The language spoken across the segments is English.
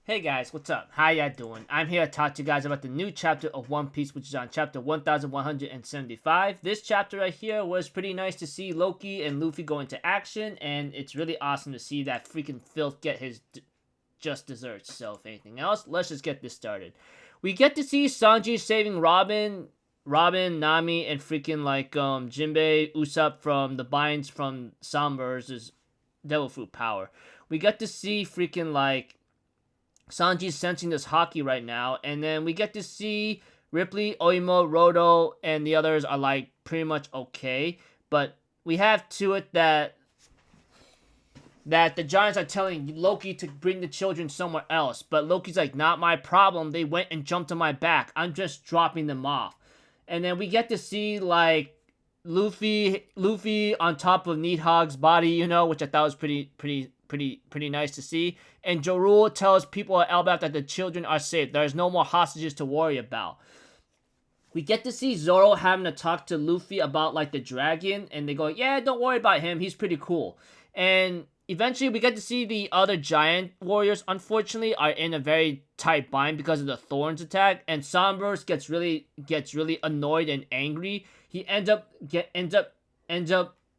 Hey guys, what's up? How ya doing? I'm here to talk to you guys about the new chapter of One Piece, which is on chapter 1175. This chapter right here was pretty nice to see Loki and Luffy go into action, and it's really awesome to see that freaking filth get his just desserts. So if anything else, let's just get this started. We get to see Sanji saving Robin, Nami, and freaking Jinbei, Usopp from the binds from Somber's Devil Fruit power. We get to see freaking Sanji's sensing this hockey right now, and then we get to see Ripley, Oimo, Rodo, and the others are pretty much okay, but we have to it that the Giants are telling Loki to bring the children somewhere else, but Loki's like, not my problem, they went and jumped on my back, I'm just dropping them off. And then we get to see Luffy on top of Needhog's body, which I thought was pretty nice to see. And Jorul tells people at Elbaf that the children are safe. There's no more hostages to worry about. We get to see Zoro having to talk to Luffy about the dragon, and they go, yeah, don't worry about him, he's pretty cool. And eventually we get to see the other giant warriors, unfortunately, are in a very tight bind because of the Thorns attack, and Sombers gets really annoyed and angry. He ends up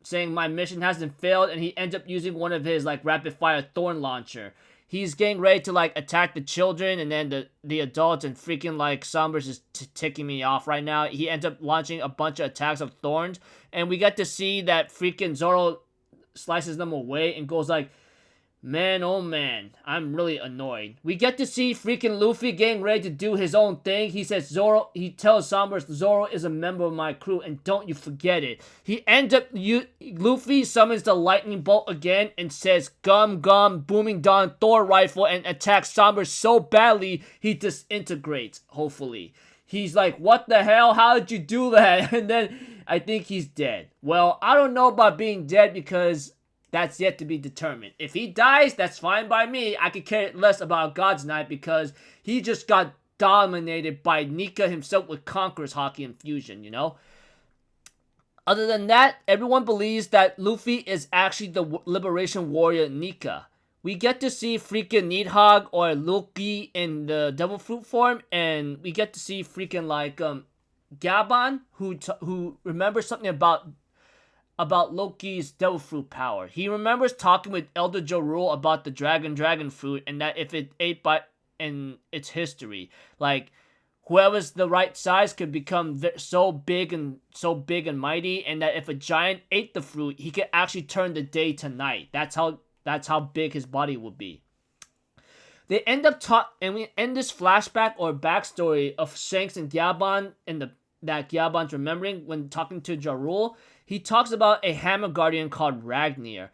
saying my mission hasn't failed, and he ends up using one of his rapid fire thorn launcher. He's getting ready to attack the children, and then the adults, and freaking Sombers is ticking me off right now. He ends up launching a bunch of attacks of thorns, and we get to see that freaking Zoro slices them away and goes man, oh man, I'm really annoyed. We get to see freaking Luffy getting ready to do his own thing. He tells Sombers, Zoro is a member of my crew, and don't you forget it. Luffy summons the lightning bolt again and says, gum, booming dawn, Thor rifle, and attacks Sombers so badly, he disintegrates, hopefully. He's like, what the hell? How did you do that? And then I think he's dead. Well, I don't know about being dead because that's yet to be determined. If he dies, that's fine by me. I could care less about God's Night because he just got dominated by Nika himself with Conqueror's Hockey Infusion, Other than that, everyone believes that Luffy is actually the Liberation Warrior Nika. We get to see freaking Needhog or Loki in the Devil Fruit form, and we get to see freaking Gabon, who remembers something about Loki's Devil Fruit power. He remembers talking with Elder Jorul about the dragon fruit, and that if it ate in its history, whoever's the right size could become so big and mighty, and that if a giant ate the fruit, he could actually turn the day to night. That's how big his body would be. They end up and we end this flashback or backstory of Shanks and Gabon that Gabon's remembering when talking to Jorul. He talks about a hammer guardian called Ragnir.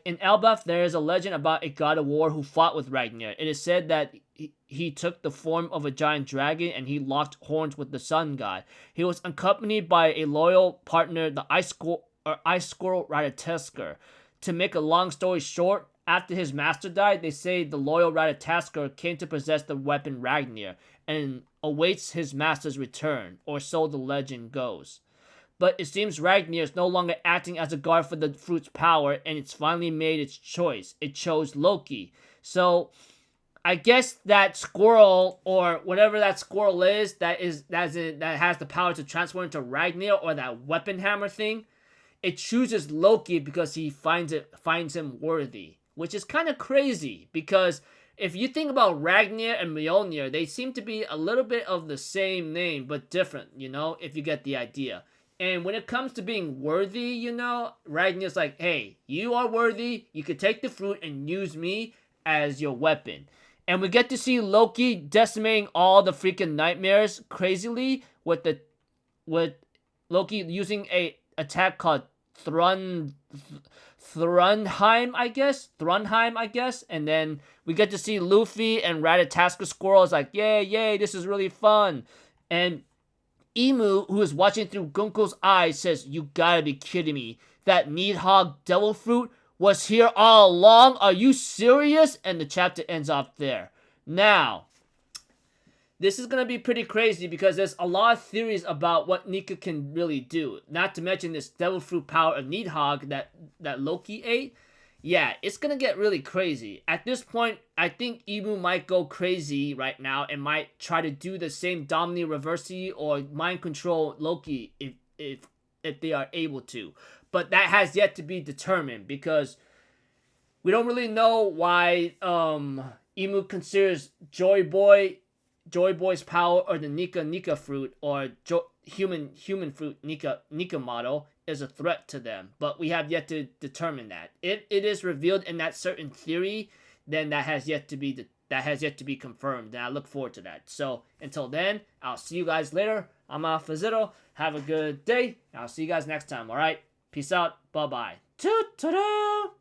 In Elbaf, there is a legend about a god of war who fought with Ragnir. It is said that he took the form of a giant dragon and he locked horns with the sun god. He was accompanied by a loyal partner, the ice squirrel Ratatoskr. To make a long story short, after his master died, they say the loyal Ratatoskr came to possess the weapon Ragnir and awaits his master's return, or so the legend goes. But it seems Ragnir is no longer acting as a guard for the fruit's power, and it's finally made its choice. It chose Loki. So I guess that squirrel, or whatever that squirrel is that has the power to transform into Ragnir, or that weapon hammer thing, it chooses Loki because he finds him worthy, which is kind of crazy because if you think about Ragnir and Mjolnir, they seem to be a little bit of the same name but different, if you get the idea. And when it comes to being worthy, Ragnir's like, hey, you are worthy, you could take the fruit and use me as your weapon. And we get to see Loki decimating all the freaking nightmares crazily with Loki using a attack called Thrunheim, I guess. And then we get to see Luffy and Ratatoskr Squirrel is like, yay, this is really fun. And Emu, who is watching through Gunko's eyes, says, you gotta be kidding me. That Needhog Devil Fruit was here all along? Are you serious? And the chapter ends off there. Now, this is going to be pretty crazy because there's a lot of theories about what Nika can really do. Not to mention this Devil Fruit power of Needhog that Loki ate. yeah, it's gonna get really crazy. At this point, I think Imu might go crazy right now and might try to do the same Domini Reversi or mind control Loki if they are able to. But that has yet to be determined because we don't really know why Imu considers Joy Boy's power or the Nika fruit or human fruit Nika model is a threat to them, but we have yet to determine that. If it is revealed in that certain theory, then that has yet to be confirmed, and I look forward to that. So until then, I'll see you guys later. I'm Alpha Zero. Have a good day. I'll see you guys next time. All right, peace out. Bye bye. Toot toot.